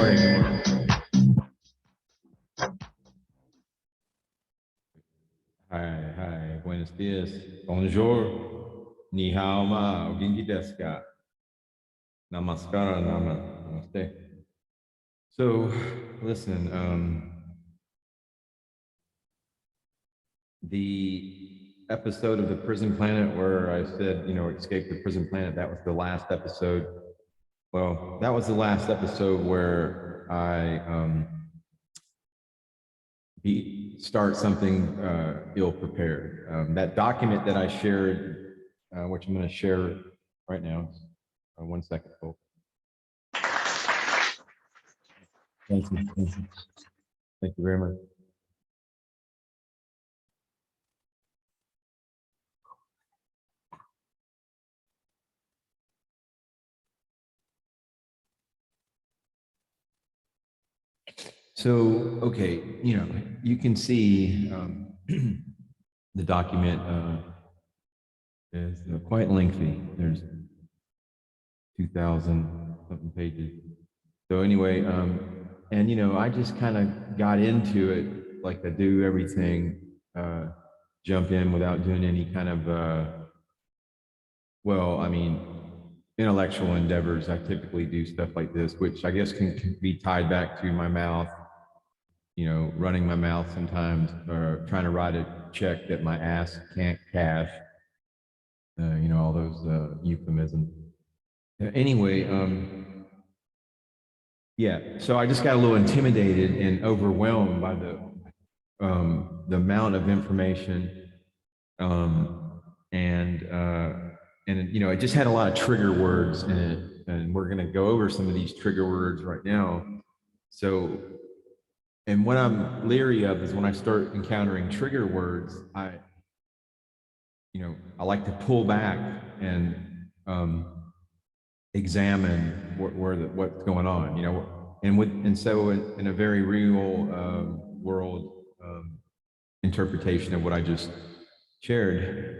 morning. Good morning. Hi. Buenos dias. Bonjour. Ni hao ma. O genki desu ka? Namaskara. Namaste. So, listen, the episode of the Prison Planet where I said, escape the prison planet, that was the last episode. Well, that was the last episode where I start something ill prepared. That document that I shared, which I'm going to share right now. 1 second, folks. Thank you. Thank you very much. So, okay, you can see the document is quite lengthy. There's 2,000 something pages. So anyway, and I just kind of got into it like I do everything, jump in without doing any kind of, intellectual endeavors. I typically do stuff like this, which I guess can be tied back to my mouth, running my mouth sometimes, or trying to write a check that my ass can't cash, all those euphemisms. Anyway, yeah, so I just got a little intimidated and overwhelmed by the amount of information, and it just had a lot of trigger words in it, and we're going to go over some of these trigger words right now. So, and what I'm leery of is when I start encountering trigger words, I like to pull back and examine what's going on, and so in a very real world interpretation of what I just shared,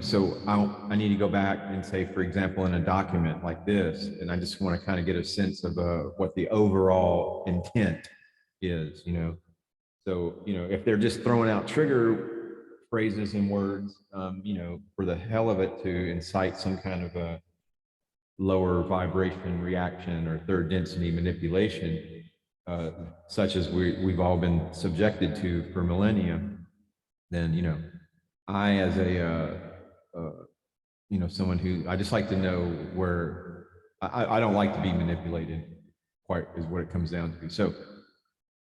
so I need to go back and say, for example, in a document like this, and I just want to kind of get a sense of what the overall intent is, So, if they're just throwing out trigger phrases and words, for the hell of it to incite some kind of a lower vibration reaction or third density manipulation, such as we've all been subjected to for millennia, then, I, as someone who, I just like to know where, I don't like to be manipulated, quite is what it comes down to. So,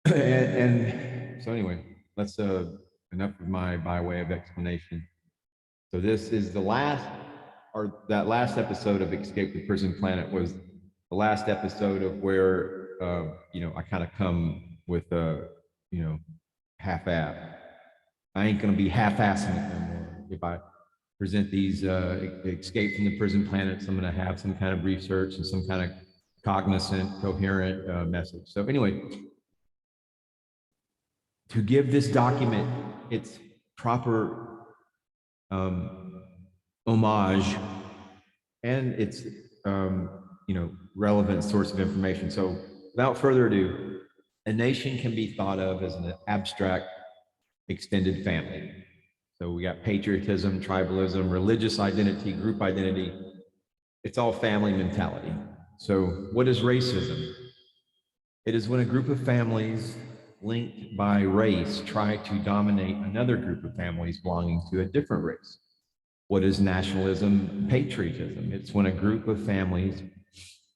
and so anyway, let's, enough of my by way of explanation. So this is the last, or that last episode of Escape the Prison Planet was the last episode of where, I kind of come with a, half-ass. I ain't going to be half-assing it no more. If I present these Escape from the Prison Planets, I'm going to have some kind of research and some kind of cognizant, coherent message. So anyway, to give this document its proper homage and its relevant source of information. So without further ado, a nation can be thought of as an abstract extended family. So we got patriotism, tribalism, religious identity, group identity. It's all family mentality. So what is racism? It is when a group of families linked by race try to dominate another group of families belonging to a different race. What is nationalism? Patriotism. It's when a group of families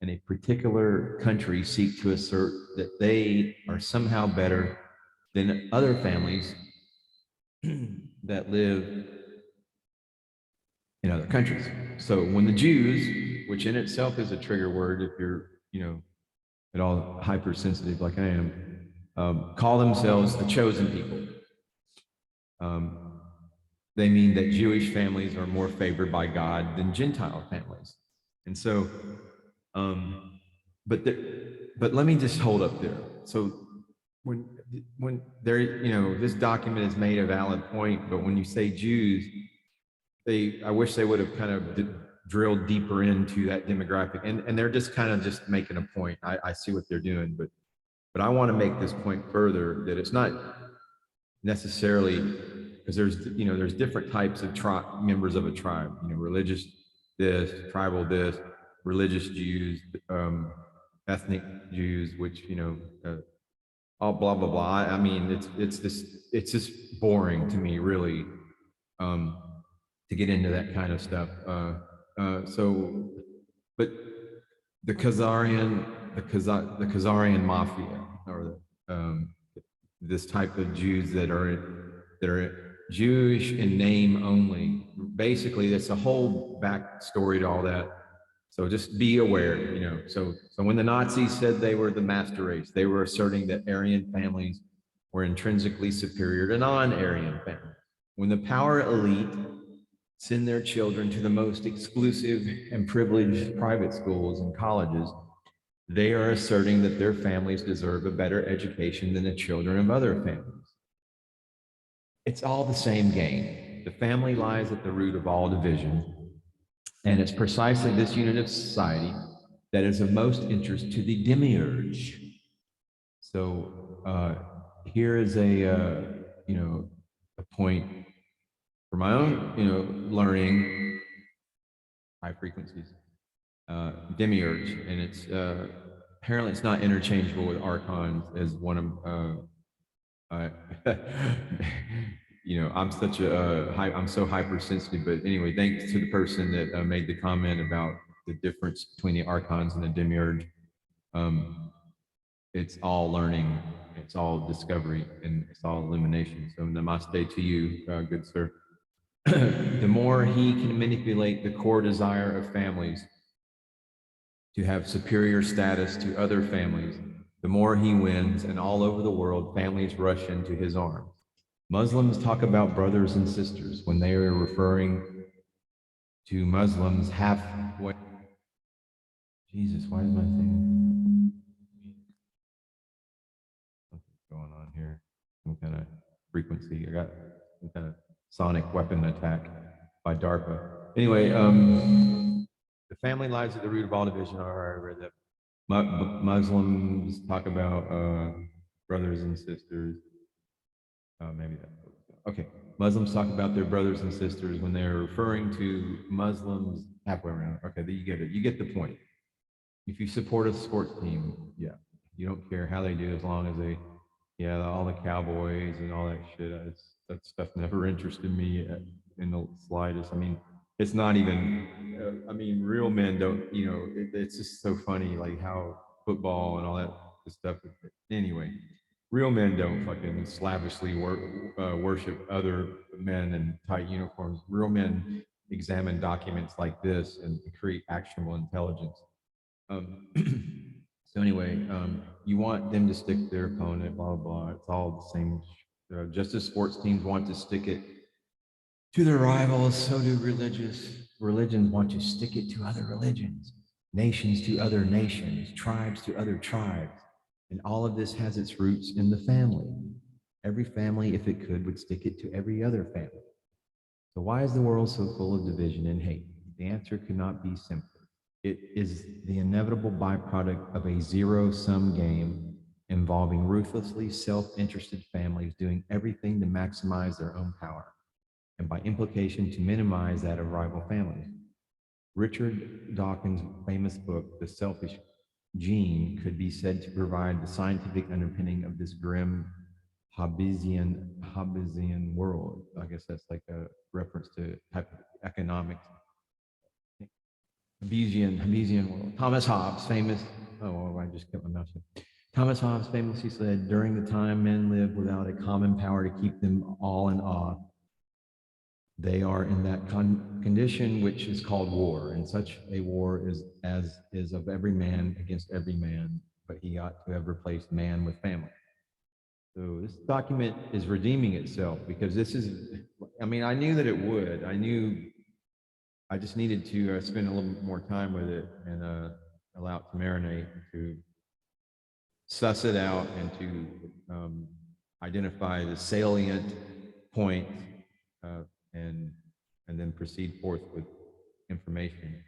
in a particular country seek to assert that they are somehow better than other families that live in other countries. So when the Jews, which in itself is a trigger word if you're, at all hypersensitive like I am, call themselves the chosen people. They mean that Jewish families are more favored by God than Gentile families. And so, but let me just hold up there. So when there, this document has made a valid point, but when you say Jews, I wish they would have kind of drill deeper into that demographic, and they're just kind of just making a point. I see what they're doing, but I want to make this point further, that it's not necessarily, because there's different types of members of a tribe, religious this, tribal this, religious Jews, ethnic Jews, which all blah blah blah. I mean, it's just boring to me, really, to get into that kind of stuff. But the Khazarian mafia, or this type of Jews that are Jewish in name only. Basically, that's a whole backstory to all that. So just be aware, So when the Nazis said they were the master race, they were asserting that Aryan families were intrinsically superior to non-Aryan families. When the power elite send their children to the most exclusive and privileged private schools and colleges, they are asserting that their families deserve a better education than the children of other families. It's all the same game. The family lies at the root of all division. And it's precisely this unit of society that is of most interest to the demiurge. So here is a point for my own, learning, high frequencies, demiurge, and it's apparently it's not interchangeable with archons as one of I'm so hypersensitive, but anyway, thanks to the person that made the comment about the difference between the archons and the demiurge. It's all learning, it's all discovery, and it's all illumination. So namaste to you, good sir. The more he can manipulate the core desire of families to have superior status to other families, the more he wins, and all over the world, families rush into his arms. Muslims talk about brothers and sisters when they are referring to Muslims halfway. Jesus, why is my thing? What's going on here? Some kind of frequency. I got some kind of sonic weapon attack by DARPA. Anyway, the family lies at the root of all division. All right, I read that. Muslims talk about brothers and sisters. Maybe that. Okay. Muslims talk about their brothers and sisters when they're referring to Muslims halfway around. Okay, you get it. You get the point. If you support a sports team, yeah, you don't care how they do as long as all the Cowboys and all that shit. That stuff never interested me in the slightest. I mean, it's not even. Real men don't. It's just so funny, like how football and all that stuff. Anyway. Real men don't fucking slavishly worship other men in tight uniforms. Real men examine documents like this and create actionable intelligence. So anyway, you want them to stick to their opponent, blah, blah, blah. It's all the same. Just as sports teams want to stick it to their rivals, so do religions want to stick it to other religions, nations to other nations, tribes to other tribes. And all of this has its roots in the family. Every family, if it could, would stick it to every other family. So why is the world so full of division and hate? The answer could not be simpler. It is the inevitable byproduct of a zero-sum game involving ruthlessly self-interested families doing everything to maximize their own power, and by implication to minimize that of rival families. Richard Dawkins' famous book, The Selfish Gene, could be said to provide the scientific underpinning of this grim Hobbesian world. I guess that's like a reference to type of economics. Hobbesian world. Thomas Hobbes, famous. I just kept my mouth shut. Thomas Hobbes famously said, during the time men live without a common power to keep them all in awe, they are in that condition which is called war, and such a war is of every man against every man, but he ought to have replaced man with family. So this document is redeeming itself, because this is, I knew that it would. I just needed to spend a little bit more time with it and allow it to marinate, to suss it out, and to identify the salient points, and then proceed forth with information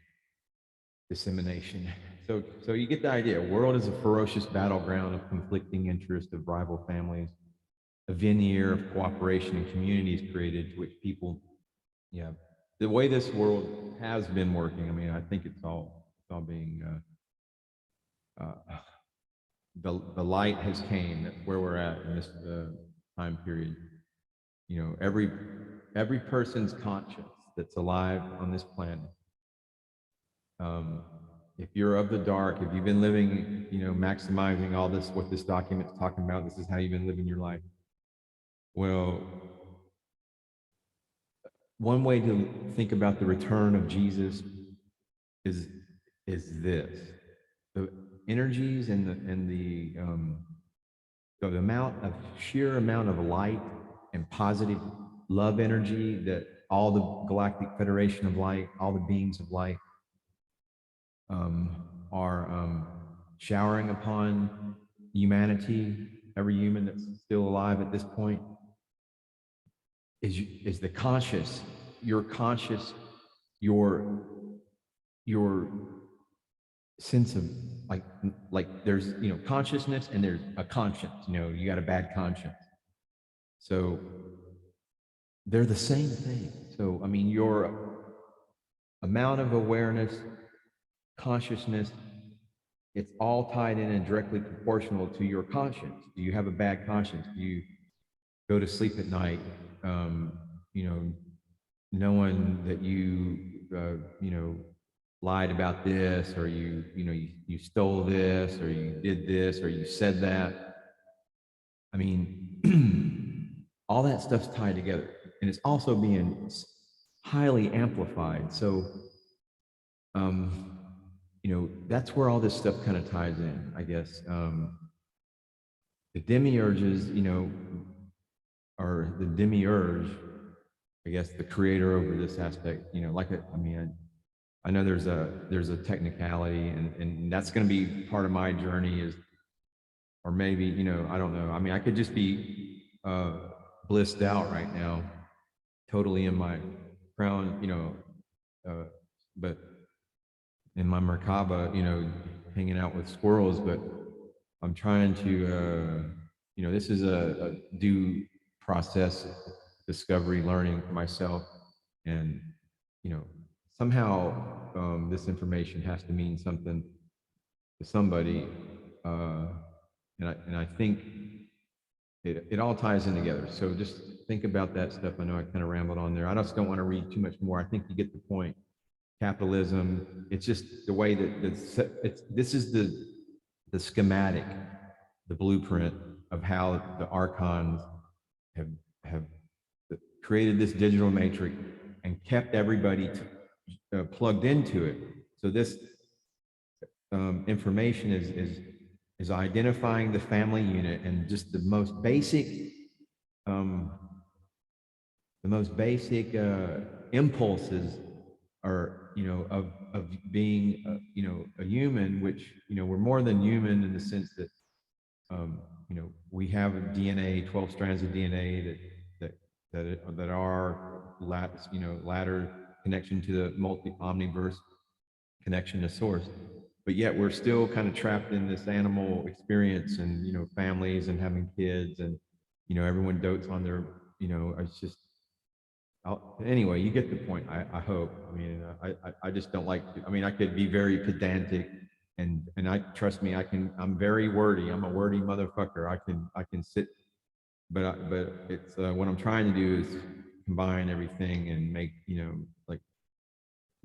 dissemination. So you get the idea. World is a ferocious battleground of conflicting interests of rival families, a veneer of cooperation and communities created to which people, yeah, the way this world has been working. I mean, I think it's all being uh, the light has came. That's where we're at in this time period. You know, every person's conscience that's alive on this planet. If you're of the dark, if you've been living, you know, maximizing all this, what this document's talking about, this is how you've been living your life. Well, one way to think about the return of Jesus is this: the energies and the amount of sheer amount of light and positive love energy that all the Galactic Federation of Light, all the beings of light, are showering upon humanity, every human that's still alive at this point, is the conscious, your conscious, your sense of like there's, you know, consciousness and there's a conscience. You know, you got a bad conscience. So they're the same thing. So I mean, your amount of awareness, consciousness, it's all tied in and directly proportional to your conscience. Do you have a bad conscience? Do you go to sleep at night, you know, knowing that you know, lied about this, or you stole this, or you did this, or you said that? I mean, all that stuff's tied together, and it's also being highly amplified. So, you know, that's where all this stuff kind of ties in, I guess. The demiurges, you know, or the demiurge, I guess, the creator over this aspect, you know, like I mean, I know there's a technicality, and that's going to be part of my journey, is, or maybe, you know, I don't know. I mean, I could just be blissed out right now, totally in my crown, you know, but in my Merkaba, you know, hanging out with squirrels. But I'm trying to, you know, this is a due process, discovery, learning for myself, and, you know, somehow this information has to mean something to somebody, and I think it all ties in together. So just think about that stuff. I know I kind of rambled on there. I just don't want to read too much more. I think you get the point. Capitalism, it's just the way that this is the schematic, the blueprint of how the archons have created this digital matrix and kept everybody plugged into it. So this information is identifying the family unit, and just the most basic impulses are, you know, of being you know, a human, which, you know, we're more than human in the sense that you know, we have a DNA, 12 strands of DNA that are you know, ladder connection to the omniverse, connection to source, but yet we're still kind of trapped in this animal experience, and, you know, families and having kids, and, you know, everyone dotes on their, you know, it's just, anyway, you get the point. I hope. I mean, I just don't like to, I mean, I could be very pedantic, and I, trust me, I'm very wordy. I'm a wordy motherfucker. I can sit, but it's what I'm trying to do is combine everything and make, you know, like,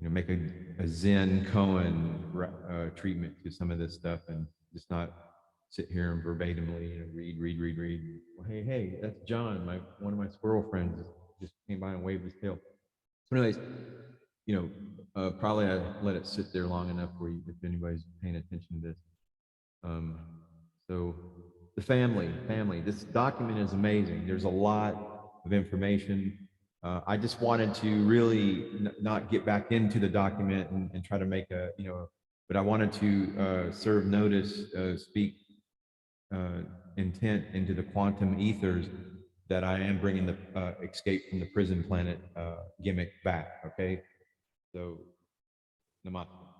you know, make a Zen koan treatment to some of this stuff, and just not sit here and verbatimly, you know, read. Well, hey, that's John, one of my squirrel friends just came by and waved his tail. So anyways, you know, probably I let it sit there long enough where if anybody's paying attention to this. So the family, this document is amazing. There's a lot of information. I just wanted to really not get back into the document and try to make a, you know, but I wanted to serve notice, speak intent into the quantum ethers, that I am bringing the escape from the prison planet gimmick back. Okay, so Namaste.